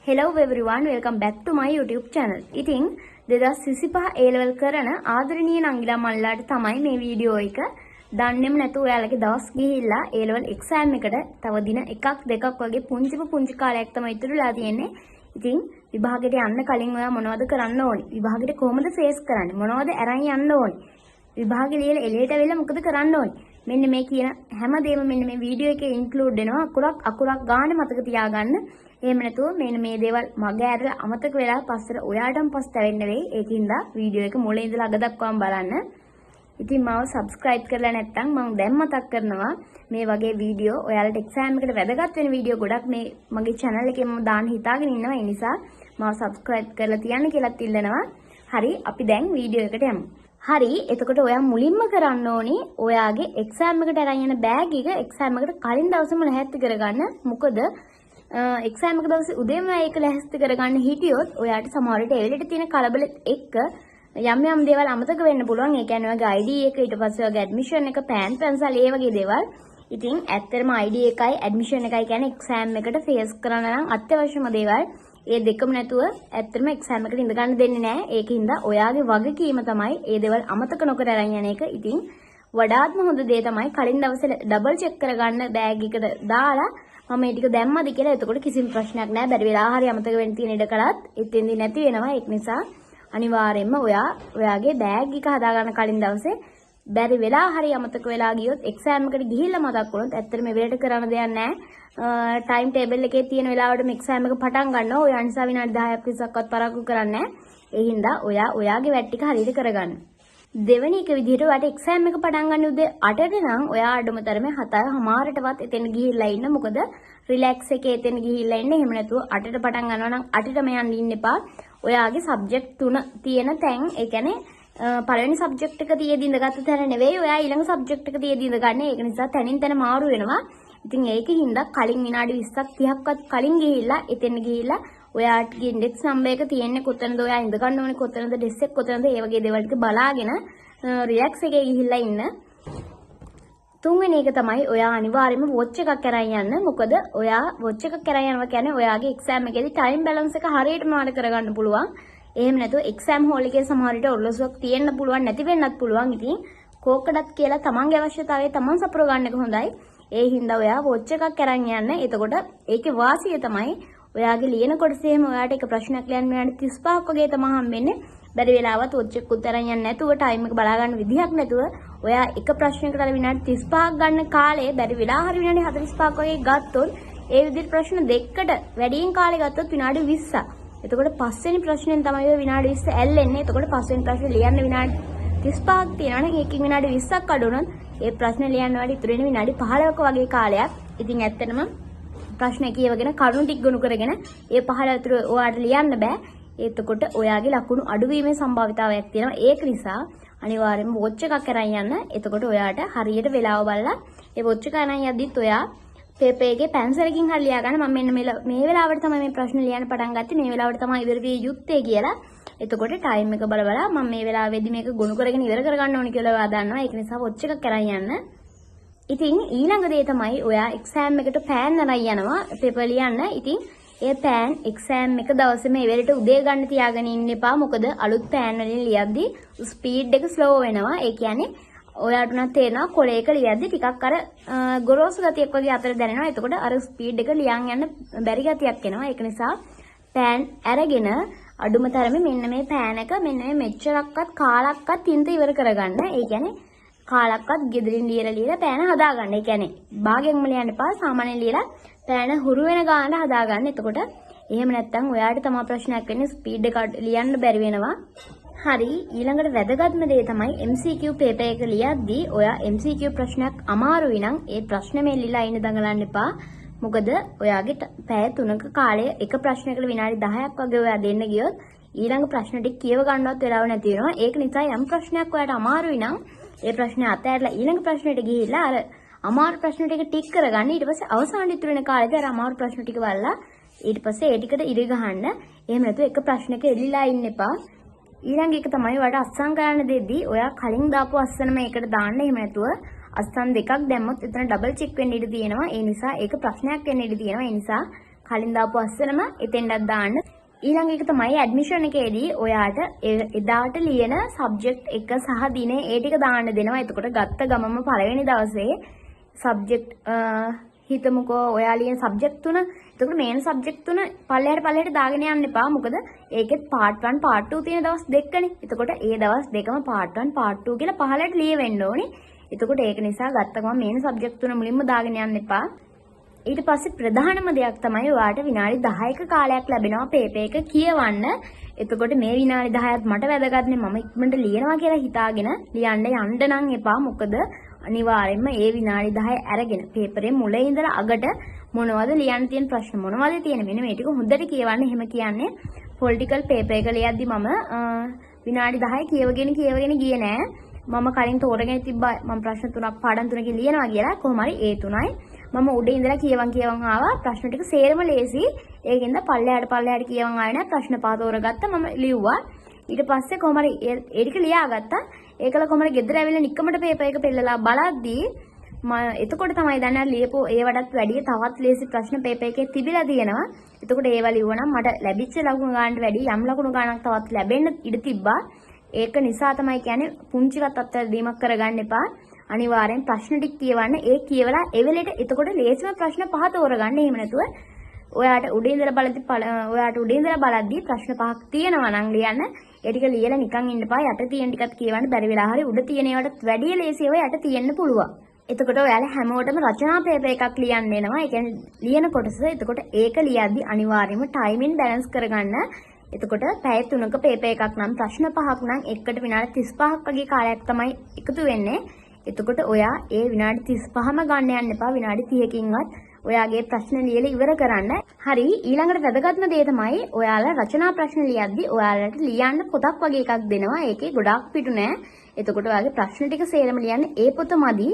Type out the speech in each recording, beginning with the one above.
Hello everyone, welcome back to my YouTube channel. ඉතින් 2025 A level කරන ආදරණීය නංගිලා මල්ලාට තමයි මේ වීඩියෝ එක. දන්නේම නැතුව ඔයාලගේ දවස් ගිහිල්ලා A level exam එකට තව දින එකක් දෙකක් වගේ පුංචි කාලයක් තමයි ඉතුරුලා තියෙන්නේ. ඉතින් විභාගයට යන්න කලින් ඔයා මොනවද කරන්න ඕනේ? විභාගයට කොහොමද ෆේස් කරන්නේ? මොනවද අරන් යන්න ඕනේ? විභාගෙ ලියලා එළියට වෙලා මොකද කරන්න ඕනේ? මෙන්න මේ කියන හැමදේම මෙන්න මේ වීඩියෝ එකේ ඉන්ක්ලූඩ් වෙනවා. අකුරක් ගන්න මතක තියාගන්න. එහෙම නැතුව මෙන්න මේ දේවල් මග ඇරලා අමතක වෙලා පස්සට ඔයාටම පස්තවෙන්න වෙයි. ඒකින්ද වීඩියෝ එක මුලින් ඉඳලා අග දක්වාම බලන්න. ඉතින් මාව subscribe කරලා නැත්නම් මම දැන් මතක් කරනවා මේ වගේ වීඩියෝ ඔයාලට එක්සෑම් එකට වැදගත් වෙන වීඩියෝ ගොඩක් මේ මගේ channel එකේ මම දාන්න හිතාගෙන ඉන්නවා. ඒ නිසා මාව subscribe කරලා තියන්න කියලාත් ඉල්ලනවා. හරි, අපි දැන් වීඩියෝ එකට යමු. හරි, එතකොට ඔයා මුලින්ම කරන්න ඕනේ ඔයාගේ එක්සෑම් එකට අරන් යන බෑග් එක එක්සෑම් එකට කලින් දවසේම ලැහැත්ති කරගන්න. මොකද එක්සෑම් එක දවසේ උදේම ඒක ලැහැස්ති කරගන්න හිටියොත් ඔයාට සමහර විට ඒ වෙලෙට තියෙන කලබලෙත් එක්ක යම් දේවල් අමතක වෙන්න පුළුවන්. ඒ කියන්නේ ඔයාගේ ID එක, ඊට පස්සේ ඔයාගේ ඇඩ්මිෂන් එක, පෑන් පැන්සල් ඒ වගේ දේවල්. ඉතින් ඇත්තටම ID එකයි ඇඩ්මිෂන් එකයි කියන්නේ එක්සෑම් එකට ෆේස් කරන්න නම් අත්‍යවශ්‍යම දේවල්. ඒ දෙකම නැතුව ඇත්තටම එක්සෑම් එකට ඉඳ ගන්න දෙන්නේ නැහැ. ඒකින්ද ඔයාගේ වගකීම තමයි ඒ දේවල් අමතක නොකර අරන් යන එක. ඉතින් වඩාත්ම හොඳ දේ තමයි කලින් දවසේ ඩබල් චෙක් කරගන්න බෑග් එකට දාලා මම මේ ටික දැම්මද කියලා. එතකොට කිසිම ප්‍රශ්නයක් නැහැ. බැරි වෙලා හරි අමතක වෙන්න තියෙන ඉඩ කලත් එතෙන්දී නැති වෙනවා. ඒක නිසා අනිවාර්යයෙන්ම ඔයාගේ බෑග් එක හදාගන්න කලින් දවසේ බැරි වෙලා හරි අමතක වෙලා ගියොත් එක්සෑම් එකට ගිහිල්ලා මතක් වුණොත් ඇත්තට මේ වෙලට කරන්න දෙයක් නැහැ. ටයිම් ටේබල් එකේ තියෙන වෙලාවට එක්සෑම් එක පටන් ගන්නවා. ඔය අනිසා විනාඩි 10ක් 20ක්වත් පරක්කු කරන්නේ නැහැ. ඒ හින්දා ඔයාගේ වැට් ටික හරියට කරගන්න. දෙවෙනි එක විදිහට ඔයාට එක්සෑම් එක පටන් ගන්න උදේ 8ට නම් ඔයා අඩුම තරමේ 7:00මාරටවත් එතන ගිහිල්ලා ඉන්න. මොකද රිලැක්ස් එකේ එතන ගිහිල්ලා ඉන්න. එහෙම නැතුව 8ට පටන් ගන්නවා නම් 8ටම යන්න ඉන්න එපා. ඔයාගේ සබ්ජෙක්ට් 3 තියෙන තැන්, ඒ කියන්නේ පළවෙනි සබ්ජෙක්ට් එක තියේදී ඉඳගත්තු තැන නෙවෙයි ඔයා ඊළඟ සබ්ජෙක්ට් එක තියේදී ඉඳගන්නේ. ඒක නිසා තැනින් තැන මාරු වෙනවා. ඉතින් ඒකින්ද කලින් විනාඩි 20ක් 30ක්වත් කලින් ගිහිල්ලා එතන ගිහිල්ලා ඔයාගේ ඉන්ඩෙක්ස් නම්බර් එක තියෙන්නේ කොතනද, ඔයා ඉඳ ගන්න ඕනේ කොතනද, ඩෙස්ක් එක කොතනද, ඒ වගේ දේවල් ටික බලාගෙන රිලැක්ස් එකේ ගිහිල්ලා ඉන්න. තුන්වෙනි එක තමයි ඔයා අනිවාර්යයෙන්ම වොච් එකක් අරන් යන්න. මොකද ඔයා වොච් එකක් අරන් යනවා කියන්නේ ඔයාගේ එක්සෑම් එකේදී ටයිම් බැලන්ස් එක හරියටම මාර කරගන්න පුළුවන්. එහෙම නැතුව එක්සෑම් හෝල් එකේ සමහර විට ඔරලෝසුවක් තියෙන්න පුළුවන්, නැති වෙන්නත් පුළුවන්. ඉතින් කෝකඩත් කියලා තමන්ගේ අවශ්‍යතාවය තමන් සපුර ගන්න එක හොඳයි. ඒ හින්දා ඔයා වොච් එකක් අරන් යන්න. එතකොට ඒකේ වාසිය තමයි ඔයාගේ ලියන කොටසේම ඔයාට එක ප්‍රශ්නයක් ලියන්න විනාඩි 35ක් වගේ තමයි හම්බෙන්නේ. බැරි වෙලාවත් වොච් එක උත්තර යන්නේ නැතුව ටයිම් එක බලා ගන්න විදිහක් නැතුව ඔයා එක ප්‍රශ්නයකට අර විනාඩි 35ක් ගන්න කාලේ බැරි වෙලා හරි විනාඩි 45ක් වගේ ගත්තොත් ඒ විදිහට ප්‍රශ්න දෙකකට වැඩියෙන් කාලේ ගත්තොත් විනාඩි 20ක්. එතකොට පස්වෙනි ප්‍රශ්නෙන් තමයි ඔය විනාඩි 20 ඇල්ලෙන්නේ. එතකොට පස්වෙනි ප්‍රශ්නේ ලියන්න විනාඩි 35ක් තියෙනවනේ. ඒකෙන් විනාඩි 20ක් අඩු වුණොත් ඒ ප්‍රශ්නේ ලියන්න වැඩි ඉතුරු වෙන විනාඩි 15ක වගේ කාලයක්. ඉතින් ඇත්තටම ප්‍රශ්න කියවගෙන කරුණු ටික ගොනු කරගෙන ඒ 15 අතර ඔයාට ලියන්න බෑ. එතකොට ඔයාගේ ලකුණු අඩුවීමේ සම්භාවිතාවයක් තියෙනවා. ඒක නිසා අනිවාර්යයෙන්ම වොච් එකක් අරන් යන්න. එතකොට ඔයාට හරියට වෙලාව බලලා ඒ වොච් එක අරන් යද්දිත් ඔයා පේපර් එකේ පැන්සලකින් හරි ලියා ගන්න. මම මෙන්න මේ වෙලාවට තමයි මේ ප්‍රශ්න ලියන්න පටන් ගත්තේ. මේ වෙලාවට තමයි ඉවර විය යුත්තේ කියලා. එතකොට ටයිම් එක බලලා මම මේ වෙලාවේදී මේක ගොනු කරගෙන ඉවර කරගන්න ඕනේ කියලා ඔයා දන්නවා. ඒක නිසා වොච් එකක් අරන් යන්න. ඉතින් ඊළඟ දේ තමයි ඔයා එක්සෑම් එකට පෑන් අරන් යනවා පේපර් ලියන්න. ඉතින් ඒ පෑන් එක්සෑම් එක දවසේ මේ වෙලෙට උදේ ගන්න තියාගෙන ඉන්න එපා. මොකද අලුත් පෑන් වලින් ලියද්දි ස්පීඩ් එක ස්ලෝ වෙනවා. ඒ කියන්නේ ඔයාට උනත් තේරෙනවා කොලේක ලියද්දි ටිකක් අර ගොරෝසු ගතියක් වගේ අතර දැනෙනවා. එතකොට අර ස්පීඩ් එක ලියන් යන්න බැරි ගතියක් එනවා. ඒක නිසා පෑන් අරගෙන අඩුම තරමේ මෙන්න මේ පෑන් එක මෙන්න මේ මෙච්චරක්වත් කාලක්වත් තින්ත ඉවර කරගන්න. ඒ කියන්නේ කාලක්වත් ගෙදරින් ලියලා පෑන හදාගන්න. ඒ කියන්නේ භාගයෙන්ම ලියන්න එපා. සාමාන්‍යයෙන් ලියලා පෑන හුරු වෙන ගාන හදාගන්න. එතකොට එහෙම නැත්නම් ඔයාට තමයි ප්‍රශ්නයක් වෙන්නේ, ස්පීඩ් එක ලියන්න බැරි වෙනවා. හරි, ඊළඟට වැදගත්ම දේ තමයි MCQ පේපර් එක ලියද්දී ඔයා MCQ ප්‍රශ්නයක් අමාරුයි නම් ඒ ප්‍රශ්නෙම එල්ලලා ඉන්න දඟලන්න එපා. මොකද ඔයාගේ පැය 3ක කාලය එක ප්‍රශ්නයකට විනාඩි 10ක් වගේ ඔයා දෙන්න ගියොත් ඊළඟ ප්‍රශ්න ටික කියව ගන්නවත් වෙලාව නැති වෙනවා. ඒක නිසා යම් ප්‍රශ්නයක් ඔයාට අමාරුයි නම් ඒ ප්‍රශ්නේ අතහැරලා ඊළඟ ප්‍රශ්නෙට ගිහිල්ලා අර අමාරු ප්‍රශ්න ටික ටික් කරගන්න. ඊට පස්සේ අවසාන ඉතුරු වෙන කාලේදී අර අමාරු ප්‍රශ්න ටික බලලා ඊට පස්සේ ඒ ටිකට ඉරි ගහන්න. එහෙම නැතුව එක ප්‍රශ්නයක එල්ලිලා ඉන්න එපා. ඊළඟ එක තමයි ඔයාට අස්සම් කරන්න දෙද්දී ඔයා කලින් දාපු අස්සන මේකට දාන්න. එහෙම නැතුව අස්සම් දෙකක් දැම්මොත් එතන ඩබල් චෙක් වෙන්න ඉඩ තියෙනවා. ඒ නිසා ඒක ප්‍රශ්නයක් වෙන්න ඉඩ තියෙනවා. ඒ නිසා කලින් දාපු අස්සනම එතෙන්ටත් දාන්න. ඊළඟ එක තමයි ඇඩ්මිෂන් එකේදී ඔයාට එදාට ලියන සබ්ජෙක්ට් එක සහ දින ඒ ටික දාන්න දෙනවා. එතකොට ගත්ත ගමම පළවෙනි දවසේ සබ්ජෙක්ට් හිතමුකෝ ඔයා ලියන සබ්ජෙක්ට් තුන. එතකොට මේන් සබ්ජෙක්ට් තුන පල්ලෙහාට දාගෙන යන්න එපා. මොකද ඒකෙත් part 1 part 2 තියෙන දවස් දෙකනේ. එතකොට ඒ දවස් දෙකම part 1 part 2 කියලා පහලට ලියවෙන්න ඕනේ. එතකොට ඒක නිසා ගත්ත ගමන් මේන් සබ්ජෙක්ට් තුන මුලින්ම දාගෙන යන්න එපා. ඊට පස්සේ ප්‍රධානම දෙයක් තමයි ඔයාට විනාඩි 10ක කාලයක් ලැබෙනවා පේපර් එක කියවන්න. එතකොට මේ විනාඩි 10ත් මට වැදගත්නේ මම ඉක්මනට ලියනවා කියලා හිතාගෙන ලියන්න යන්න නම් එපා. මොකද අනිවාර්යයෙන්ම ඒ විනාඩි 10 අරගෙන පේපරේ මුලින් ඉඳලා අගට මොනවද ලියන්න තියෙන ප්‍රශ්න මොනවද තියෙන මෙන්න මේ ටික හොඳට කියවන්න. එහෙම කියන්නේ පොලිටිකල් පේපර් එක ලියද්දි මම විනාඩි 10 කියවගෙන ගියේ නෑ. මම කලින් තෝරගෙන තිබ්බා මම ප්‍රශ්න 3ක් පාඩම් 3කින් ලියනවා කියලා. කොහොම හරි ඒ 3යි මම උඩ ඉඳලා කියවන් ආවා. ප්‍රශ්න ටික සේරම ලේසි. ඒකෙන්ද පල්ලෙහාට කියවන් ආවේ නැහැ. ප්‍රශ්න පහ තෝරගත්තා මම ලිව්වා. ඊට පස්සේ කොහොම හරි ඒ ටික ලියාගත්තා. ඒකල කොහොම හරි ගෙදර ඇවිල්ලා නික්කමට පේපර් එක පෙන්නලා බලද්දී එතකොට තමයි දන්නේ ලියපෝ ඒ වඩාත් වැඩි තවත් ලේසි ප්‍රශ්න පේපර් එකේ තිබිලා තියෙනවා. එතකොට ඒවා ලිව්වනම් මට ලැබිච්ච ලකුණු ගන්නට වැඩි යම් ලකුණු ගණනක් තවත් ලැබෙන්න ඉඩ තිබ්බා. ඒක නිසා තමයි කියන්නේ පුංචිවත් අත්දැකීමක් කරගන්න එපා. අනිවාර්යෙන් ප්‍රශ්න ටික කියවන්න. ඒ කියවලා එවෙලෙට එතකොට ලේසිම ප්‍රශ්න පහ තෝරගන්න. එහෙම නැතුව ඔයාට උඩින් ඉඳලා බලද්දී ප්‍රශ්න පහක් තියෙනවා නම් ලියන්න. ඒ ටික ලියලා නිකන් ඉන්න එපා. යට තියෙන ටිකත් කියවන්න බැරි වෙලා හරි උඩ තියෙන ඒවාට වැඩි ලේසියව යට තියෙන්න පුළුවන්. එතකොට ඔයාලා හැමෝටම රචනා පේපර් එකක් ලියන්න එනවා. ඒ කියන්නේ ලියන කොටස. එතකොට ඒක ලියද්දී අනිවාර්යයෙන්ම ටයිමින් බැලන්ස් කරගන්න. එතකොට පැය 3ක පේපර් එකක් නම් ප්‍රශ්න 5ක් නම් එකට විනාඩි 35ක් වගේ කාලයක් තමයි එකතු වෙන්නේ. එතකොට ඔයා ඒ විනාඩි 35ම ගන්න යන්න එපා. විනාඩි 30කින්වත් ඔයාගේ ප්‍රශ්න ලියලා ඉවර කරන්න. හරි ඊළඟට වැදගත්ම දේ තමයි ඔයාලා රචනා ප්‍රශ්න ලියද්දි ඔයාලට ලියන්න පොතක් වගේ එකක් දෙනවා. ඒකේ ගොඩාක් පිටු නෑ. එතකොට ඔයාගේ ප්‍රශ්න ටික සේරම ලියන්න ඒ පොත මදි.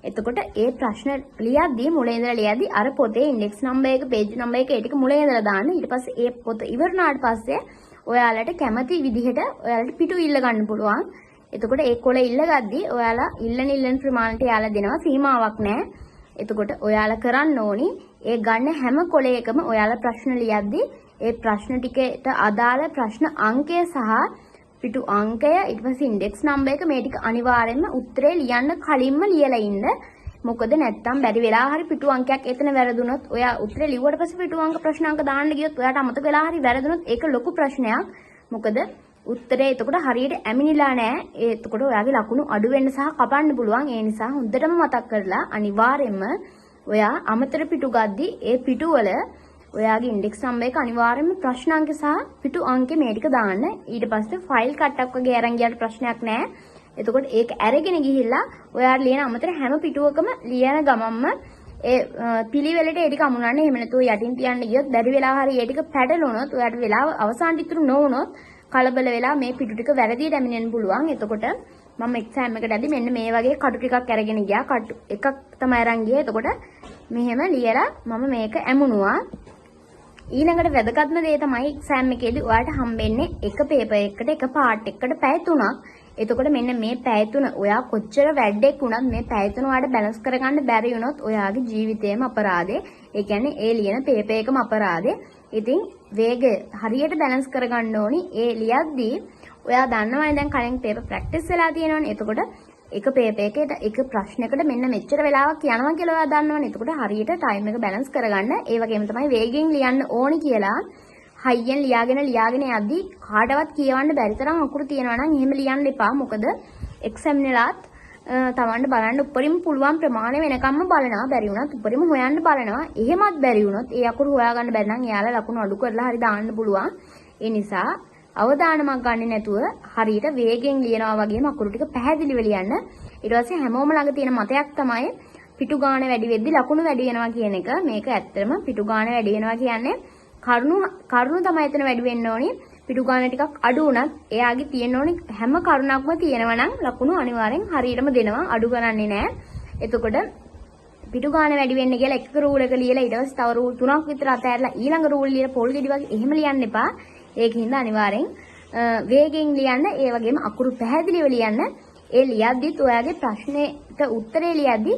එතකොට ඒ ප්‍රශ්න ලියද්දී මුලින් ඉඳලා ලියද්දී අර පොතේ ඉන්ඩෙක්ස් නම්බර් එක පේජ් නම්බර් එක ඒ ටික මුලින් ඉඳලා දාන්න. ඊට පස්සේ ඒ පොත ඉවරනාට පස්සේ ඔයාලට කැමති විදිහට ඔයාලට පිටු ඉල්ල ගන්න පුළුවන්. එතකොට ඒ කොළ ඉල්ලගද්දී ඔයාලා ඉල්ලන ප්‍රමාණයට යාලා දෙනවා. සීමාවක් නැහැ. එතකොට ඔයාලා කරන්න ඕනි ඒ ගන්න හැම කොළයකම ඔයාලා ප්‍රශ්න ලියද්දී ඒ ප්‍රශ්න ටිකට අදාළ ප්‍රශ්න අංකය සහ පිටු අංකය ඊට පස්සේ ඉන්ඩෙක්ස් නම්බර් එක මේ ටික අනිවාර්යයෙන්ම උත්තරේ ලියන්න කලින්ම ලියලා ඉන්න. මොකද නැත්තම් බැරි වෙලා හරි පිටු අංකයක් එතන වැරදුනොත් ඔයා උත්තරේ ලිව්වට පස්සේ පිටු අංක ප්‍රශ්න අංක දාන්න ගියොත් ඔයාට අමතක වෙලා හරි වැරදුනොත් ඒක ලොකු ප්‍රශ්නයක්. මොකද උත්තරේ එතකොට හරියට ඇමිනිලා නැහැ. එතකොට ඔයාගේ ලකුණු අඩු වෙන්න සහ කපන්න පුළුවන්. ඒ නිසා හොඳටම මතක් කරලා අනිවාර්යයෙන්ම ඔයා අමතර පිටු ගද්දී ඒ පිටු වල ඔයාගේ ඉන්ඩෙක්ස් නම්බර් එක අනිවාර්යයෙන්ම ප්‍රශ්න අංක සහ පිටු අංකෙ මේ ටික දාන්න. ඊට පස්සේ ෆයිල් කට්ටක් වගේ අරන් ගියාට ප්‍රශ්නයක් නැහැ. එතකොට ඒක අරගෙන ගිහිල්ලා ඔයාලා ලියන අමතර හැම පිටුවකම ලියන ගමන්ම ඒ පිළිවෙලට ඒ ටික අමුණන්න. එහෙම නැතුව යටින් තියන්න ගියොත් බැරි වෙලා හරි ඒ ටික පැටලුණොත් ඔයාට වෙලාව අවසානට ඉතුරු නොවුනොත් කලබල වෙලා මේ පිටු ටික වැරදියට ඇමිනෙන්න පුළුවන්. එතකොට මම එක්සෑම් එකට ඇදී මෙන්න මේ වගේ කටු ටිකක් අරගෙන ගියා. කටු එකක් තමයි අරන් ගියේ. එතකොට මෙහෙම ලියලා මම මේක ඇමුණුවා. ඊළඟට වැදගත්ම දේ තමයි එක්සෑම් එකේදී ඔයාලට හම්බෙන්නේ එක පේපර් එකකට එක පාර්ට් එකකට පැය 3ක්. එතකොට මෙන්න මේ පැය 3 ඔයා කොච්චර වැඩක් වුණත් මේ පැය 3 ඔයාලට බැලන්ස් කරගන්න බැරි වුණොත් ඔයාගේ ජීවිතේම අපරාධේ. ඒ කියන්නේ ඒ ලියන පේපර් එකම අපරාධේ. ඉතින් වේගය හරියට බැලන්ස් කරගන්න ඕනි. ඒ ලියද්දී ඔයා දන්නවනේ දැන් කලින් පේපර් ප්‍රැක්ටිස් වෙලා තියෙනවනේ. එතකොට එක පේපර් එකකට එක ප්‍රශ්නයකට මෙන්න මෙච්චර වෙලාවක් යනවා කියලා ඔයා දන්නවනේ. එතකොට හරියට ටයිම් එක බැලන්ස් කරගන්න. ඒ වගේම තමයි වේගෙන් ලියන්න ඕනි කියලා හයියෙන් ලියාගෙන යද්දී කාටවත් කියවන්න බැරි තරම් අකුරු තියෙනවා නම් එහෙම ලියන්න එපා. මොකද එක්සෑම් වලත් තමන්ට බලන්න උඩරිම පුළුවන් ප්‍රමාණය වෙනකම්ම බලනවා. බැරි වුණත් උඩරිම හොයන්න බලනවා. එහෙමත් බැරි වුණොත් ඒ අකුරු හොයාගන්න බැරි නම් එයාලා ලකුණු අඩු කරලා හරි දාන්න පුළුවන්. ඒ නිසා අවධානමක් ගන්නේ නැතුව හරියට වේගෙන් ලියනවා වගේම අකුරු ටික පැහැදිලිව ලියන්න. ඊට පස්සේ හැමෝම ළඟ තියෙන මතයක් තමයි පිටු ගාණ වැඩි වෙද්දි ලකුණු වැඩි වෙනවා කියන එක. මේක ඇත්තටම පිටු ගාණ වැඩි වෙනවා කියන්නේ කරුණු තමයි එතන වැඩි වෙන්න ඕනි. පිටු ගාණ ටිකක් අඩු වුණත් එයාගේ තියෙන්න ඕනි හැම කරුණක්ම තියෙනවා නම් ලකුණු අනිවාර්යෙන් හරියටම දෙනවා. අඩු කරන්නේ නැහැ. එතකොට පිටු ගාණ වැඩි වෙන්න කියලා එක රූල් එක ලියලා ඊට පස්සේ තව රූල් 3ක් විතර අතහැරලා ඊළඟ රූල් ලියලා පොල් ගෙඩි වගේ එහෙම ලියන්න එපා. ඒකින්ද අනිවාර්යෙන් වේගෙන් ලියන්න. ඒ වගේම අකුරු පැහැදිලිව ලියන්න. ඒ ලියද්දිත් ඔයාගේ ප්‍රශ්නෙට උත්තරේ ලියද්දි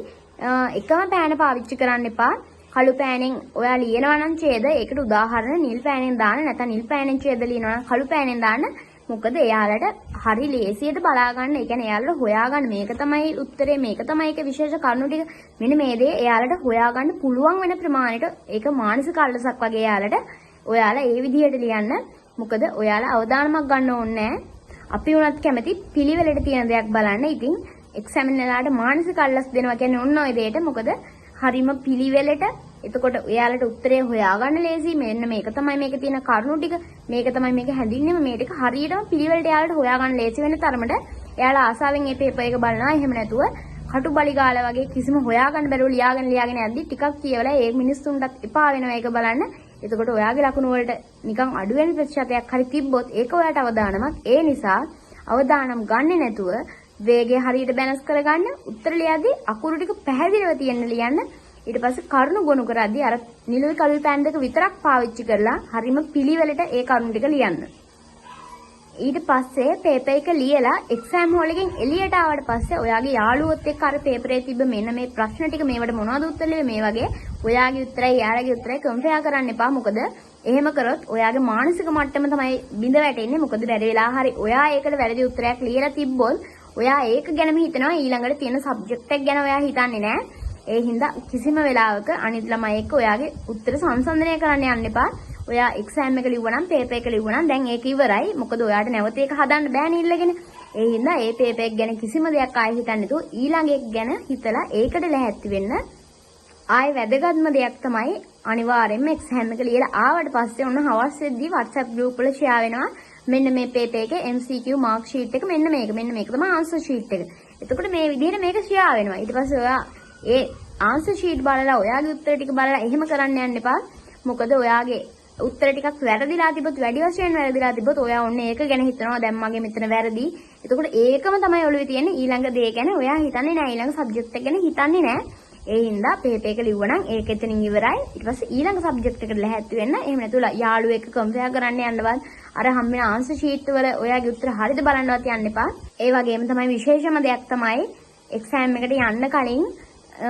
එකම පෑන පාවිච්චි කරන්න එපා. කළු පෑනෙන් ඔයා ලියනවා නම් ඡේද ඒකට උදාහරණ නිල් පෑනෙන් දාන්න නැත්නම් නිල් පෑනෙන් ඡේද ලියනවා නම් කළු පෑනෙන් දාන්න. මොකද එයාලට හරි ලේසියට බලා ගන්න. ඒ කියන්නේ එයාලට හොයාගන්න මේක තමයි උත්තරේ මේක තමයි ඒක විශේෂ කරුණු ටික. මෙන්න මේ දේ එයාලට හොයාගන්න පුළුවන් වෙන ප්‍රමාණයට ඒක මානසික අල්ලසක් වගේ එයාලට ඔයාලා ඒ විදිහට ලියන්න. මොකද ඔයාලා අවධානමක් ගන්න ඕනේ නැහැ. අපි උනත් කැමති පිළිවෙලට තියෙන දෙයක් බලන්න. ඉතින් එක්සැමිනර්ලාට මානසික අල්ලස් දෙනවා කියන්නේ ඔන්න ඔය දෙයට. මොකද හරිම පිළිවෙලට එතකොට එයාලට උත්තරේ හොයාගන්න ලේසි. මෙන්න මේක තමයි මේකේ තියෙන කරුණු ටික. මේක තමයි මේක හැඳින්වීම. මේ ටික හරියටම පිළිවෙලට එයාලට හොයාගන්න ලේසි වෙන තරමට එයාලා ආසාවෙන් මේ පේපර් එක බලනවා. එහෙම නැතුව කටුබලි ගාලා වගේ කිසිම හොයාගන්න බැරුව ලියාගෙන යද්දි ටිකක් කියවලා ඒ මිනිස්සුන්ටත් එපා වෙනවා ඒක බලන්න. එතකොට ඔයාගේ ලකුණු වලට නිකන් අඩු වෙන ප්‍රතිශතයක් හරි තිබ්බොත් ඒක ඔයාට අවදානමක්. ඒ නිසා අවදානම් ගන්නේ නැතුව වේගය හරියට බැලන්ස් කරගන්න. උත්තර ලියද්දී අකුරු ටික පැහැදිලිව තියෙන්න ලියන්න. ඊට පස්සේ කරුණු ගොනු කරද්දී අර නිල් කළු පෑන් දෙක විතරක් පාවිච්චි කරලා හරිම පිළිවෙලට ඒ කරුණු ටික ලියන්න. ඊට පස්සේ පේපර් එක ලියලා එක්සෑම් හෝල් එකෙන් එළියට ආවට පස්සේ ඔයාගේ යාළුවොත් එක්ක අර පේපරේ තිබ්බ මෙන්න මේ ප්‍රශ්න ටික මේවට මොනවද උත්තර ලියන්නේ මේ වගේ ඔයාගේ උත්තරයි යාළුවගේ උත්තරයි කම්පෙයාර් කරන්න එපා. මොකද එහෙම කරොත් ඔයාගේ මානසික මට්ටම තමයි බිඳ වැටෙන්නේ. මොකද බැරි වෙලා හරි ඔයා ඒකට වැරදි උත්තරයක් ලියලා තිබ්බොත් ඔයා ඒක ගැනම හිතනවා. ඊළඟට තියෙන සබ්ජෙක්ට් එක ගැන ඔයා හිතන්නේ නැහැ. ඒ හින්දා කිසිම වෙලාවක අනිත් ළමයි එක්ක ඔයාගේ උත්තර සංසන්දනය කරන්න යන්න එපා. ඔයා එක්සෑම් එක ලිව්වනම් පේපර් එක ලිව්වනම් දැන් ඒක ඉවරයි. මොකද ඔයාට නැවත ඒක හදන්න බෑනේ ඉල්ලගෙන. ඒ හින්දා ඒ පේපර් එක ගැන කිසිම දෙයක් ආයෙ හිතන්නේ නැතුව ඊළඟ එක ගැන හිතලා ඒකට ලැහැත්ති වෙන්න. ආයෙ වැදගත්ම දෙයක් තමයි අනිවාර්යයෙන්ම එක්සෑම් එක ලියලා ආවට පස්සේ ඔන්න හවස් වෙද්දී WhatsApp group වල share වෙනවා. මෙන්න මේ පේපර් එකේ MCQ mark sheet එක මෙන්න මේක තමයි answer sheet එක. එතකොට මේ විදිහට මේක share වෙනවා. ඊට පස්සේ ඔයා ඒ answer sheet බලලා ඔයාගේ උත්තර ටික බලලා එහෙම කරන්න යන්න එපා. මොකද ඔයාගේ උත්තර ටිකක් වැරදිලා තිබ්බොත් වැඩි වශයෙන් වැරදිලා තිබ්බොත් ඔයා ඔන්න ඒක ගැන හිතනවා දැන් මගේ මෙතන වැරදි. එතකොට ඒකම තමයි ඔළුවේ තියෙන්නේ. ඊළඟ දේ ගැන ඔයා හිතන්නේ නැහැ. ඊළඟ සබ්ජෙක්ට් එක ගැන හිතන්නේ නැහැ. ඒ හින්දා පේපර් එක ලිව්වනම් ඒක එතනින් ඉවරයි. ඊට පස්සේ ඊළඟ සබ්ජෙක්ට් එකට ලැහැත්ති වෙන්න. එහෙම නැතුව යාළුවෙක් එක්ක කම්පෙයාර් කරන්න යන්නවත් අර හම්බෙන ආන්සර් ෂීට් වල ඔයාගේ උත්තර හරියද බලන්නවත් යන්න එපා. ඒ වගේම තමයි විශේෂම දෙයක් තමයි එක්සෑම් එකට යන්න කලින්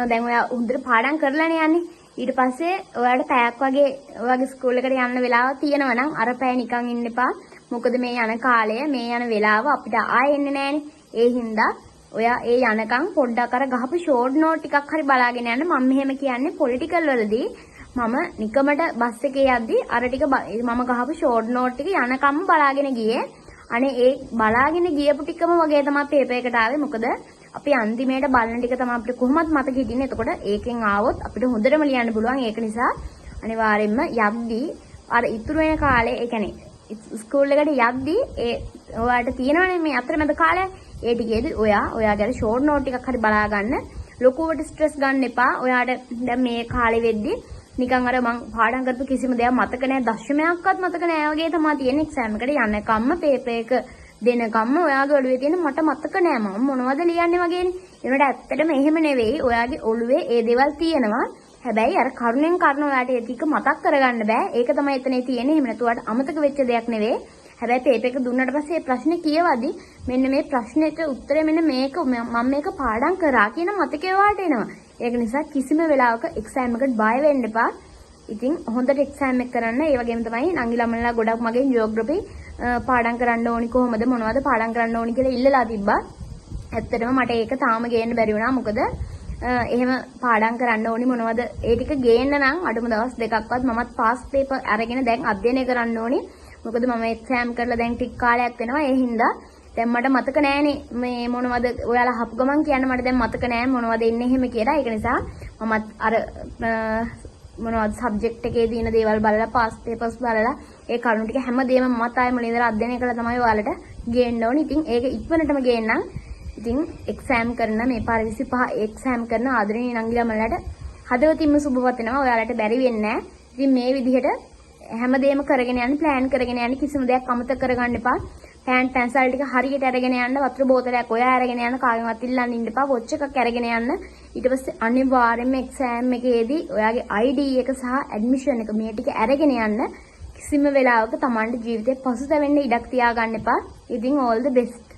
දැන් ඔයා හොඳට පාඩම් කරලානේ යන්නේ. ඊට පස්සේ ඔයාලට පැයක් වගේ ඔයාගේ ස්කූල් එකට යන්න වෙලාව තියෙනවා නම් අර පැය නිකන් ඉන්න එපා. මොකද මේ යන කාලය මේ යන වෙලාව අපිට ආයෙ එන්නේ නැහනේ. ඒ හින්දා ඔයා ඒ යනකම් පොඩ්ඩක් අර ගහපු ෂෝට් නෝට් ටිකක් හරි බලාගෙන යන්න. මම මෙහෙම කියන්නේ පොලිටිකල් වලදී මම නිකමට බස් එකේ යද්දි අර ටික මම ගහපු ෂෝට් නෝට් ටික යනකම් බලාගෙන ගියේ. අනේ ඒ බලාගෙන ගියපු ටිකම වගේ තමයි පේපර් එකට ආවේ. මොකද අපි අන්තිමේට බලන ටික තමයි අපිට කොහොමත් මතක හිටින්නේ. එතකොට ඒකෙන් ආවොත් අපිට හොඳටම ලියන්න පුළුවන්. ඒක නිසා අනිවාර්යයෙන්ම යද්දී අර ඉතුරු වෙන කාලේ ඒ කියන්නේ ස්කූල් එකට යද්දී ඒ ඔයාලට තියෙනවනේ මේ අතරමැද කාලය. ඒ ටිකේදී ඔයාගේ අර ෂෝට් නෝට් ටිකක් හරි බලා ගන්න. ලොකුවට ස්ට්‍රෙස් ගන්න එපා. ඔයාට දැන් මේ කාලේ වෙද්දී නිකන් අර මං පාඩම් කරපු කිසිම දෙයක් මතක නැහැ. දශමයක්වත් මතක නැහැ වගේ තමයි තියෙන්නේ. එක්සෑම් එකට යන්නකම්ම පේපර් එක දෙනකම්ම ඔයාගේ ඔළුවේ තියෙන මට මතක නෑ මම මොනවද ලියන්නේ වගේනේ. ඒකට ඇත්තටම එහෙම නෙවෙයි. ඔයාගේ ඔළුවේ ඒ දේවල් තියෙනවා. හැබැයි අර කරුණෙන් කරුණ ඔයාට ඒ ටික මතක් කරගන්න බෑ. ඒක තමයි එතනේ තියෙන්නේ. එහෙම නැතුව ඔයාට අමතක වෙච්ච දෙයක් නෙවෙයි. හැබැයි පේපර් එක දුන්නාට පස්සේ මේ ප්‍රශ්නේ කියවද්දි මෙන්න මේ ප්‍රශ්නෙට උත්තරේ මෙන්න මේක මම මේක පාඩම් කරා කියන මතකේ ඔයාට එනවා. ඒක නිසා කිසිම වෙලාවක එක්සෑම් එකට බය වෙන්න එපා. ඉතින් හොඳට එක්සෑම් එක කරන්න. ඒ වගේම තමයි නංගි ළමලා ගොඩක් මගෙන් ජියෝග්‍රැෆි පාඩම් කරන්න ඕනි කොහොමද මොනවද පාඩම් කරන්න ඕනි කියලා ඉල්ලලා තිබ්බා. ඇත්තටම මට ඒක තාම ගේන්න බැරි වුණා. මොකද එහෙම පාඩම් කරන්න ඕනි මොනවද ඒ ටික ගේන්න නම් අඩුම දවස් දෙකක්වත් මමත් පාස් පේපර් අරගෙන දැන් අධ්‍යයනය කරන්න ඕනි. මොකද මම එක්සෑම් කරලා දැන් ටික කාලයක් වෙනවා. ඒ හින්දා දැන් මට මතක නෑනේ මේ මොනවද ඔයාලා හපු ගමන් කියන්න මට දැන් මතක නෑ මොනවද එන්නේ එහෙම කියලා. ඒක නිසා මමත් අර මොනවද සබ්ජෙක්ට් එකේ තියෙන දේවල් බලලා පාස් පේපර්ස් බලලා ඒ කරුණු ටික හැමදේම මමත් ආයෙ මුලින් ඉඳලා අධ්‍යයනය කළා තමයි ඔයාලට ගේන්න ඕනේ. ඉතින් ඒක ඉක්මනටම ගේන්නම්. ඉතින් එක්සෑම් කරන මේ පාර 25 එක්සෑම් කරන ආදරණීය නංගිලා මලට හදවතින්ම සුබ පතනවා. ඔයාලට බැරි වෙන්නේ නැහැ. ඉතින් මේ විදිහට හැමදේම කරගෙන යන්න ප්ලෑන් කරගෙන යන්න කිසිම දෙයක් අමතක කරගන්න එපා. පෑන් පැන්සල් ටික හරියට අරගෙන යන්න. වතුර බෝතලයක් ඔයා අරගෙන යන්න. කාගෙන්වත් ඉල්ලන්න ඉන්න එපා. වොච් එකක් අරගෙන යන්න. ඊට පස්සේ අනිවාර්යයෙන්ම එක්සෑම් එකේදී ඔයාගේ ID එක සහ ඇඩ්මිෂන් එක මේ ටික අරගෙන යන්න. කිසිම වෙලාවක Tamanට ජීවිතේ පසුතැවෙන්න ඉඩක් තියාගන්න එපා. ඉතින් all the best.